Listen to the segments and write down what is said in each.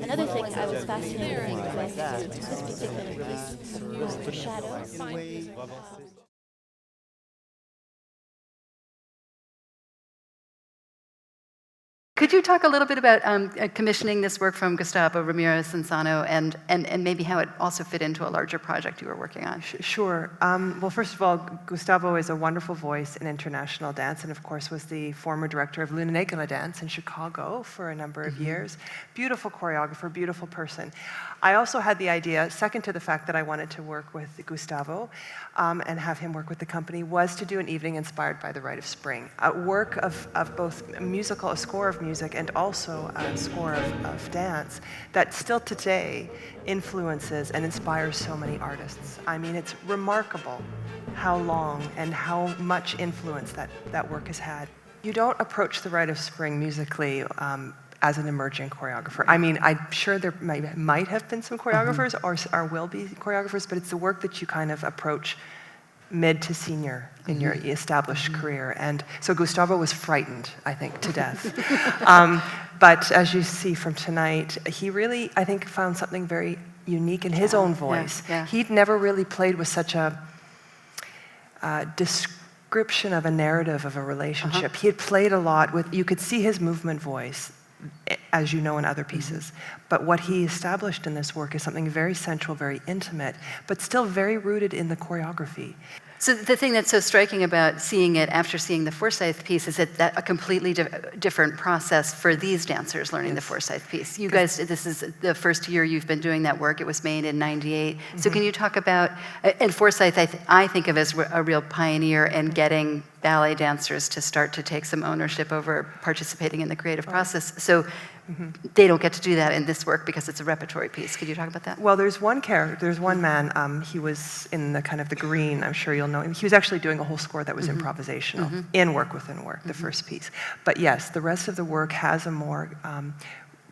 Another thing I was fascinated with this particular piece was the shadows. Could you talk a little bit about commissioning this work from Gustavo Ramirez Sansano and maybe how it also fit into a larger project you were working on? Sure. Well, first of all, Gustavo is a wonderful voice in international dance and, of course, was the former director of Luna Negra Dance in Chicago for a number of years. Beautiful choreographer, beautiful person. I also had the idea, second to the fact that I wanted to work with Gustavo and have him work with the company, was to do an evening inspired by The Rite of Spring. A work of both a score of music and also a score of dance that still today influences and inspires so many artists. I mean, it's remarkable how long and how much influence that work has had. You don't approach The Rite of Spring musically as an emerging choreographer. I mean, I'm sure there might have been some choreographers or will be choreographers, but it's the work that you kind of approach mid to senior in your established career. And so Gustavo was frightened, I think, to death. But as you see from tonight, he really, I think, found something very unique in his own voice. He'd never really played with such a description of a narrative of a relationship. He had played a lot with, you could see his movement voice, as you know, in other pieces. But what he established in this work is something very central, very intimate, but still very rooted in the choreography. So the thing that's so striking about seeing it after seeing the Forsythe piece is that a completely different process for these dancers learning the Forsythe piece. You guys, this is the first year you've been doing that work. It was made in '98. So can you talk about, and Forsythe I think of as a real pioneer in getting ballet dancers to start to take some ownership over participating in the creative process. So they don't get to do that in this work because it's a repertory piece. Could you talk about that? Well, there's one man, he was in the kind of the green, I'm sure you'll know him. He was actually doing a whole score that was improvisational in Work Within Work, the first piece. But yes, the rest of the work has a more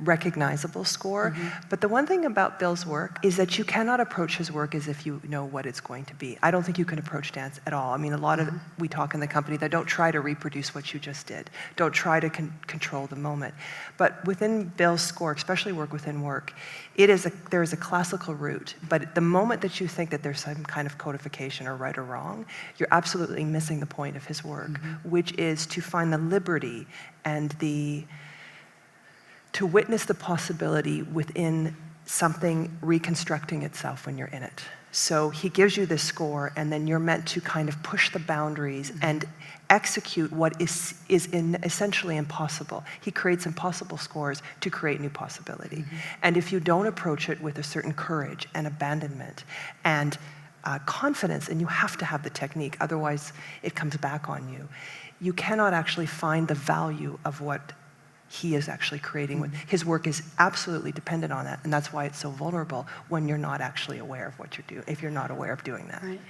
recognizable score. But the one thing about Bill's work is that you cannot approach his work as if you know what it's going to be. I don't think you can approach dance at all. I mean, a lot of we talk in the company that don't try to reproduce what you just did. Don't try to control the moment. But within Bill's score, especially Work Within Work, there is a classical root. But the moment that you think that there's some kind of codification or right or wrong, you're absolutely missing the point of his work, which is to find the liberty and to witness the possibility within something reconstructing itself when you're in it. So he gives you this score, and then you're meant to kind of push the boundaries and execute what is essentially impossible. He creates impossible scores to create new possibility. And if you don't approach it with a certain courage and abandonment and confidence, and you have to have the technique, otherwise it comes back on you, you cannot actually find the value of what he is actually creating with. His work is absolutely dependent on that, and that's why it's so vulnerable when you're not actually aware of what you're doing, if you're not aware of doing that. Right.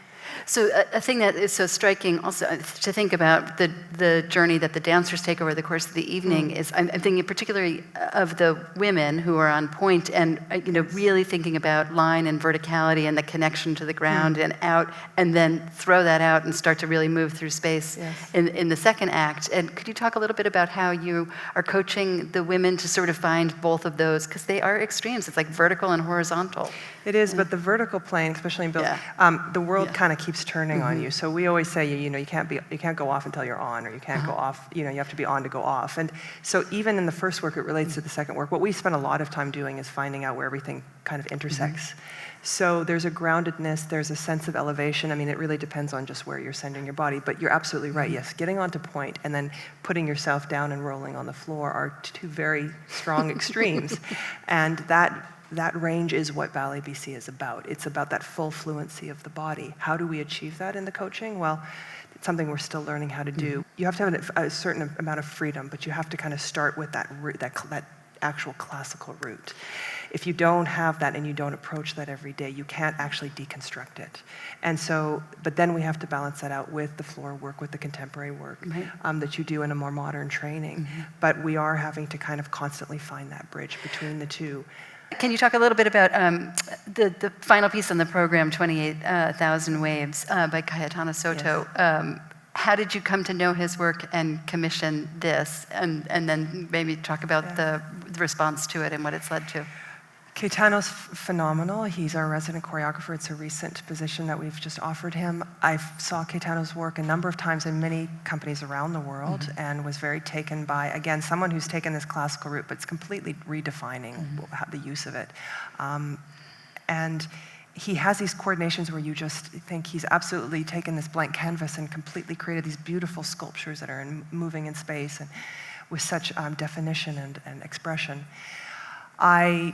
So a thing that is so striking also to think about the journey that the dancers take over the course of the evening is, I'm thinking particularly of the women who are on point and really thinking about line and verticality and the connection to the ground and out, and then throw that out and start to really move through space in the second act. And could you talk a little bit about how you are coaching the women to sort of find both of those, because they are extremes. It's like vertical and horizontal. It is, but the vertical plane, especially in Bill's, the world kind of keeps turning on you. So we always say, you can't go off until you're on, or you can't go off. You have to be on to go off. And so even in the first work, it relates to the second work. What we spend a lot of time doing is finding out where everything kind of intersects. So there's a groundedness, there's a sense of elevation. I mean, it really depends on just where you're sending your body. But you're absolutely right. Yes, getting onto point and then putting yourself down and rolling on the floor are two very strong extremes, and that range is what Ballet BC is about. It's about that full fluency of the body. How do we achieve that in the coaching? Well, it's something we're still learning how to do. You have to have a certain amount of freedom, but you have to kind of start with that actual classical root. If you don't have that and you don't approach that every day, you can't actually deconstruct it. And so, but then we have to balance that out with the floor work, with the contemporary work that you do in a more modern training. But we are having to kind of constantly find that bridge between the two. Can you talk a little bit about the final piece on the program, 28,000 Waves by Cayetano Soto? Yes. How did you come to know his work and commission this? And then maybe talk about the response to it and what it's led to. Cayetano's phenomenal. He's our resident choreographer. It's a recent position that we've just offered him. I saw Cayetano's work a number of times in many companies around the world and was very taken by, again, someone who's taken this classical route, but it's completely redefining the use of it. And he has these coordinations where you just think he's absolutely taken this blank canvas and completely created these beautiful sculptures that are moving in space and with such definition and expression. I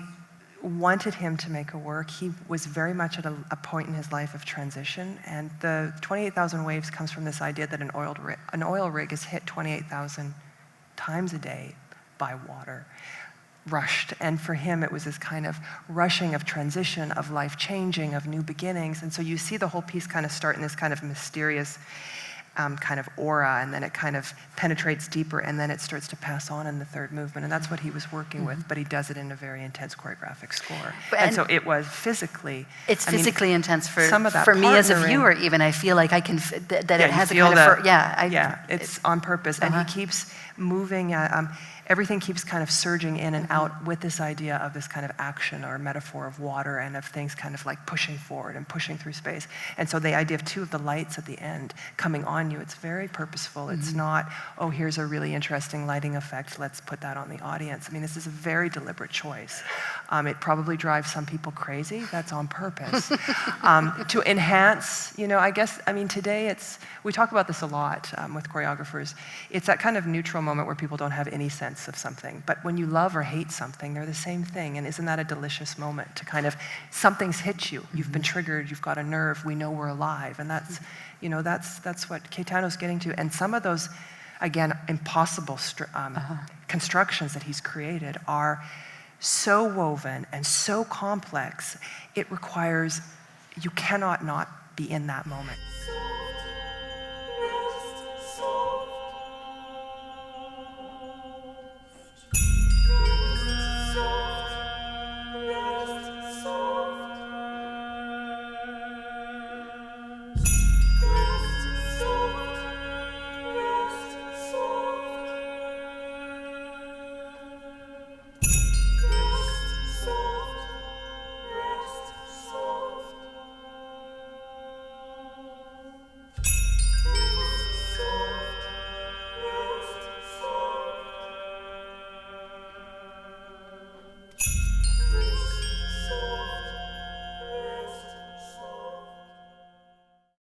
wanted him to make a work. He was very much at a point in his life of transition, and the 28,000 waves comes from this idea that an oil rig is hit 28,000 times a day by water, rushed. And for him, it was this kind of rushing of transition, of life changing, of new beginnings. And so you see the whole piece kind of start in this kind of mysterious kind of aura, and then it kind of penetrates deeper, and then it starts to pass on in the third movement. And that's what he was working with, but he does it in a very intense choreographic score. And so it was physically... It's physically intense for, some of that for me as a viewer even. I feel like I can, that it has a kind of... it's on purpose. And he keeps moving, everything keeps kind of surging in and out with this idea of this kind of action or metaphor of water and of things kind of like pushing forward and pushing through space. And so the idea of two of the lights at the end coming on you, it's very purposeful. It's not, oh, here's a really interesting lighting effect, let's put that on the audience. I mean, this is a very deliberate choice. It probably drives some people crazy. That's on purpose. To enhance, today we talk about this a lot with choreographers. It's that kind of neutral moment where people don't have any sense of something. But when you love or hate something, they're the same thing. And isn't that a delicious moment to kind of, something's hit you. You've been triggered, you've got a nerve, we know we're alive. And that's what Cayetano's getting to. And some of those, again, impossible constructions that he's created are so woven and so complex, it requires, you cannot not be in that moment.